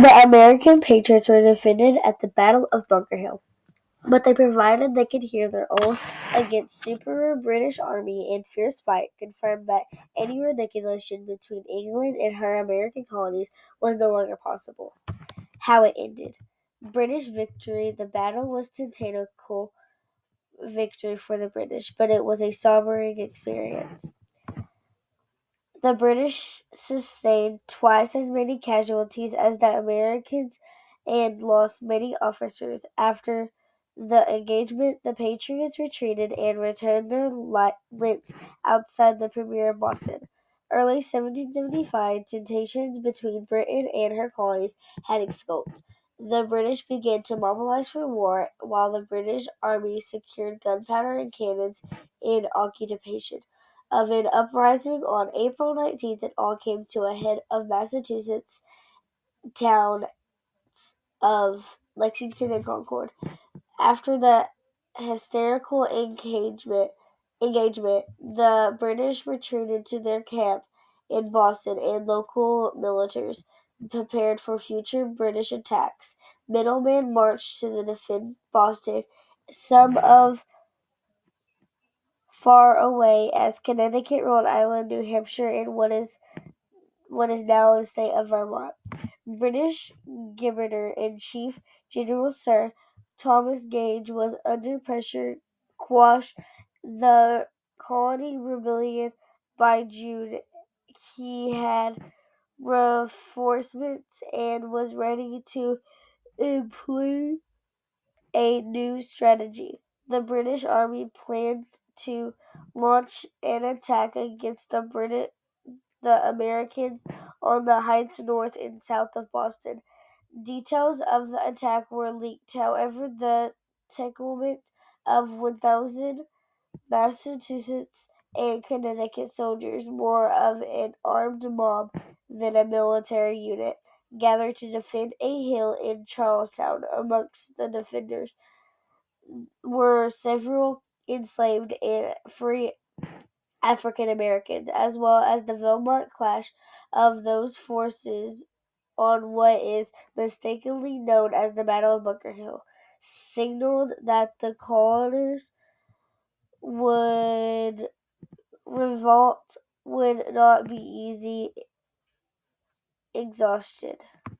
The American patriots were defeated at the Battle of Bunker Hill, but they provided they could hear their own against superior British army and fierce fight confirmed that any reunification between England and her American colonies was no longer possible. How it ended. British victory. The battle was a tactical victory for the British, but it was a sobering experience. The British sustained twice as many casualties as the Americans and lost many officers. After the engagement, the Patriots retreated and returned their lines outside the Premier of Boston. Early 1775, tensions between Britain and her colonies had escalated. The British began to mobilize for war, while the British Army secured gunpowder and cannons in occupation of an uprising on April 19th. It all came to a head of Massachusetts town of Lexington and Concord. After the hysterical engagement, the British retreated to their camp in Boston, and local militias prepared for future British attacks. Middlemen marched to defend Boston. Some of far away as Connecticut, Rhode Island, New Hampshire, and what is now the state of Vermont. British Commander-in-Chief General Sir Thomas Gage was under pressure to quash the colony rebellion. By June, he had reinforcements and was ready to employ a new strategy. The British Army planned to launch an attack against the Americans on the heights north and south of Boston. Details of the attack were leaked. However, the detachment of 1,000 Massachusetts and Connecticut soldiers, more of an armed mob than a military unit, gathered to defend a hill in Charlestown. Amongst the defenders were several enslaved and free African Americans, as well as the violent clash of those forces on what is mistakenly known as the Battle of Bunker Hill, signaled that the colonists would revolt would not be easy exhaustion.